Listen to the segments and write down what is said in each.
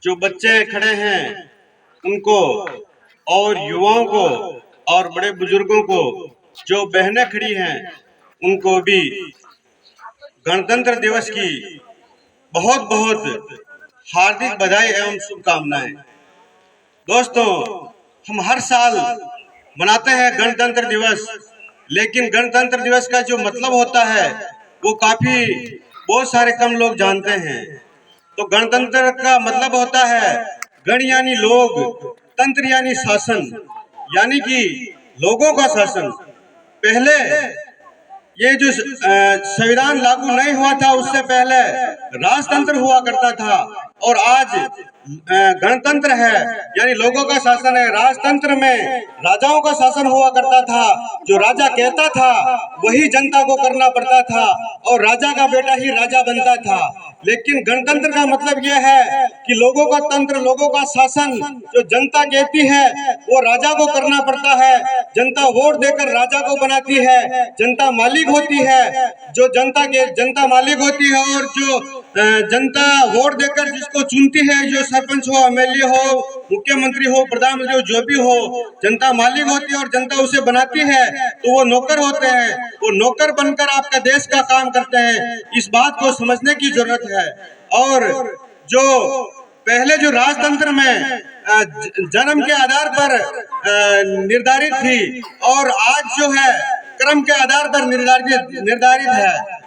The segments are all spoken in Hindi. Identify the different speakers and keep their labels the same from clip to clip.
Speaker 1: जो बच्चे खड़े हैं उनको और युवाओं को और बड़े बुजुर्गों को, जो बहनें खड़ी हैं उनको भी गणतंत्र दिवस की बहुत बहुत हार्दिक बधाई एवं शुभकामनाएं। दोस्तों, हम हर साल मनाते हैं गणतंत्र दिवस, लेकिन गणतंत्र दिवस का जो मतलब होता है वो बहुत सारे कम लोग जानते हैं। तो गणतंत्र का मतलब होता है गण यानी लोग, तंत्र यानी शासन, यानी कि लोगों का शासन। पहले ये जो संविधान लागू नहीं हुआ था उससे पहले राजतंत्र हुआ करता था, और आज गणतंत्र है यानी लोगों का शासन है। राजतंत्र में राजाओं का शासन हुआ करता था, जो राजा कहता था वही जनता को करना पड़ता था और राजा का बेटा ही राजा बनता था। लेकिन गणतंत्र का मतलब यह है कि लोगों का तंत्र, लोगों का शासन, जो जनता कहती है वो राजा को करना पड़ता है। जनता वोट देकर राजा को बनाती है, जनता मालिक होती है, जो जनता मालिक होती है, और जो जनता वोट देकर जिसको चुनती है, जो सरपंच हो, एमएलए हो, मुख्यमंत्री हो, प्रधानमंत्री हो, जो भी हो, जनता मालिक होती है और जनता उसे बनाती है, तो वो नौकर होते हैं। वो नौकर बनकर आपका देश का काम करते हैं। इस बात को समझने की जरूरत है। और जो पहले जो राजतंत्र में जन्म के आधार पर निर्धारित थी, और आज जो है क्रम के आधार पर निर्धारित है।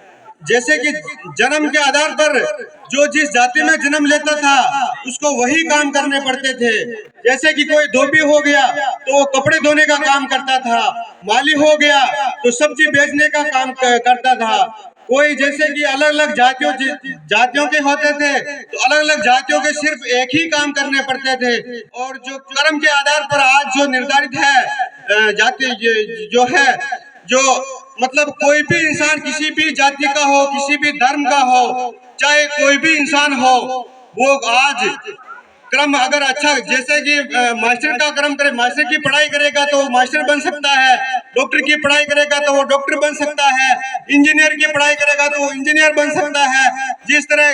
Speaker 1: जैसे कि जन्म के आधार पर जो जिस जाति में जन्म लेता था उसको वही काम करने पड़ते थे। जैसे कि कोई धोबी हो गया तो वो कपड़े धोने का काम करता था, माली हो गया तो सब्जी बेचने का काम करता था। कोई जैसे कि अलग अलग जातियों के होते थे तो अलग अलग जातियों के सिर्फ एक ही काम करने पड़ते थे। और जो कर्म के आधार पर आज जो निर्धारित है जाति जो है, जो मतलब कोई भी इंसान किसी भी जाति का हो, किसी भी धर्म का हो, चाहे कोई भी इंसान हो, वो आज क्रम अगर अच्छा, जैसे कि मास्टर का क्रम करे, मास्टर की पढ़ाई करेगा तो वो मास्टर बन सकता है, डॉक्टर की पढ़ाई करेगा तो वो डॉक्टर बन सकता है, इंजीनियर की पढ़ाई करेगा तो वो इंजीनियर बन सकता है। जिस तरह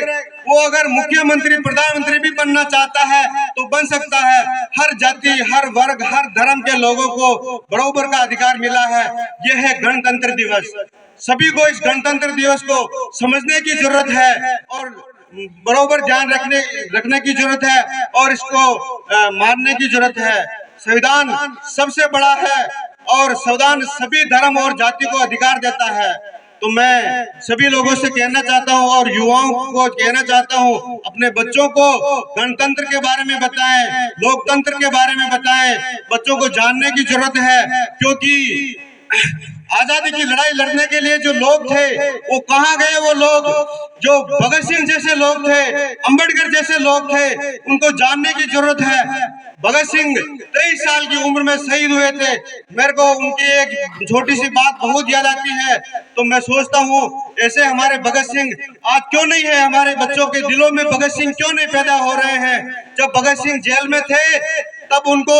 Speaker 1: वो अगर मुख्यमंत्री, प्रधानमंत्री भी बनना चाहता है तो बन सकता है। हर जाति, हर वर्ग, हर धर्म के लोगों को बराबर का अधिकार मिला है। यह है गणतंत्र दिवस। सभी को इस गणतंत्र दिवस को समझने की जरूरत है और बराबर ध्यान रखने की जरूरत है, और इसको मानने की जरूरत है। संविधान सबसे बड़ा है और संविधान सभी धर्म और जाति को अधिकार देता है। तो मैं सभी लोगों से कहना चाहता हूं और युवाओं को कहना चाहता हूं, अपने बच्चों को गणतंत्र के बारे में बताएं, लोकतंत्र के बारे में बताएं। बच्चों को जानने की जरूरत है, क्योंकि आजादी की लड़ाई लड़ने के लिए जो लोग थे वो कहाँ गए? वो लोग जो भगत सिंह जैसे लोग थे, अंबेडकर जैसे लोग थे, उनको जानने की जरूरत है। भगत सिंह 23 साल की उम्र में शहीद हुए थे। मेरे को उनकी एक छोटी सी बात बहुत याद आती है। तो मैं सोचता हूँ ऐसे हमारे भगत सिंह आज क्यों नहीं है? हमारे बच्चों के दिलों में भगत सिंह क्यों नहीं पैदा हो रहे हैं? जब भगत सिंह जेल में थे तब उनको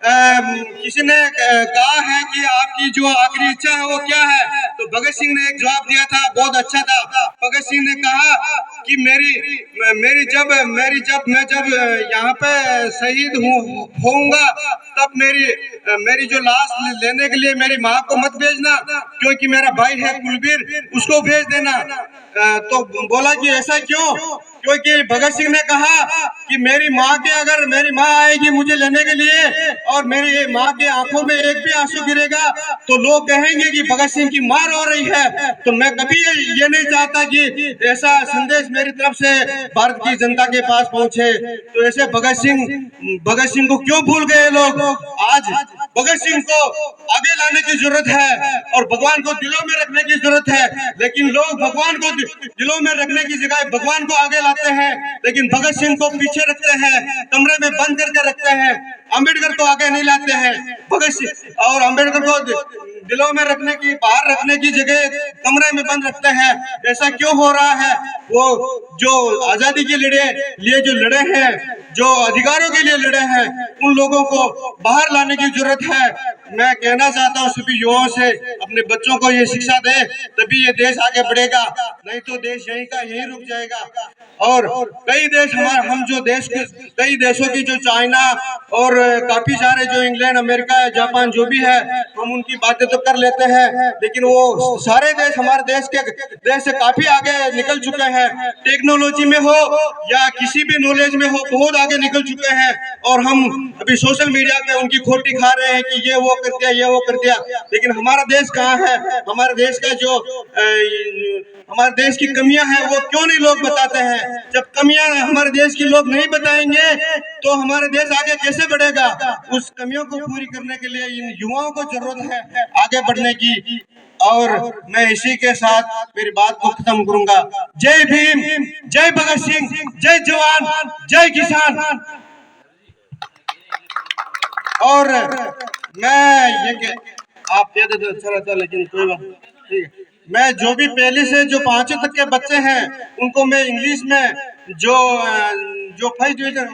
Speaker 1: किसी ने कहा है कि आपकी जो आखिरी इच्छा है वो क्या है? तो भगत सिंह ने एक जवाब दिया था, बहुत अच्छा था। भगत सिंह ने कहा कि मैं जब यहाँ पे शहीद होऊंगा तब मेरी जो लाश लेने के लिए मेरी माँ को मत भेजना, क्योंकि मेरा भाई है कुलबीर, उसको भेज देना। तो बोला कि ऐसा क्यों? क्योंकि भगत सिंह ने कहा कि मेरी माँ आएगी मुझे लेने के लिए और मेरी माँ के आंखों में एक भी आंसू गिरेगा तो लोग कहेंगे कि भगत सिंह की माँ रो रही है। तो मैं कभी ये नहीं चाहता कि ऐसा संदेश मेरी तरफ से भारत की जनता के पास पहुंचे। तो ऐसे भगत सिंह को क्यों भूल गए लोग? आज भगत सिंह को आगे लाने की जरूरत है और भगवान को दिलों में रखने की जरूरत है। लेकिन लोग भगवान को दिलों में रखने की जगह भगवान को आगे लाते हैं, लेकिन भगत सिंह को पीछे रखते हैं, कमरे में बंद करके रखते हैं। अंबेडकर को आगे नहीं लाते हैं। भगत सिंह और अंबेडकर को दिलों में रखने की, बाहर रखने की जगह कमरे में बंद रखते हैं। ऐसा क्यों हो रहा है? वो जो आजादी के लिए जो लड़े हैं, जो अधिकारों के लिए लड़े हैं, उन लोगों को बाहर लाने की जरूरत है। मैं कहना चाहता हूँ सभी युवाओं से, अपने बच्चों को ये शिक्षा दे, तभी ये देश आगे बढ़ेगा, नहीं तो देश यहीं का यहीं रुक जाएगा। और कई देश हम जो देश के कई देशों की, जो चाइना और काफी सारे जो इंग्लैंड, अमेरिका, जापान जो भी है, हम उनकी बातें तो कर लेते हैं, लेकिन वो सारे देश हमारे देश से काफी आगे निकल चुके हैं। टेक्नोलॉजी में हो या किसी भी नॉलेज में हो, बहुत आगे निकल चुके हैं। और हम अभी सोशल मीडिया पे उनकी खोटी खा रहे हैं कि ये वो कर दिया, ये वो कर दिया, लेकिन हमारा देश कहाँ है? हमारे देश का जो हमारे देश की कमियां हैं वो क्यों नहीं लोग बताते हैं? जब कमियां हमारे देश के लोग नहीं बताएंगे तो हमारा देश आगे कैसे बढ़ेगा? उस कमियों को पूरी करने के लिए इन युवाओं को जरूरत है आगे बढ़ने की। और मैं इसी के साथ मेरी बात को खत्म करूंगा। जय भीम, जय भगत सिंह, जय जवान, जय किसान। और मैं ये आप ये तो अच्छा रहता है, लेकिन कोई बात ठीक है। मैं जो भी पहले से जो 5वीं तक के बच्चे हैं उनको मैं इंग्लिश में जो फर्स्ट डिवीजन,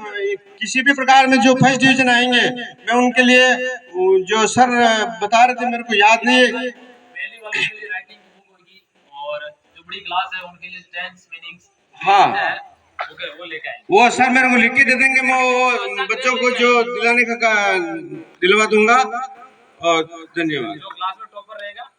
Speaker 1: किसी भी प्रकार में जो फर्स्ट डिवीजन आएंगे, मैं उनके लिए जो सर बता रहे थे, मेरे को याद नहीं है,
Speaker 2: पहली वाले के लिए राइटिंग की बुक होगी, और जो बड़ी क्लास है उनके लिए टेंस मीनिंग्स,
Speaker 1: हाँ
Speaker 2: ओके, वो लेके आएंगे।
Speaker 1: वो सर मेरे को लिख के दे देंगे, मैं वो बच्चों को जो दिलाने का दिलवा दूंगा। और धन्यवाद।
Speaker 2: जो क्लास में टॉपर रहेगा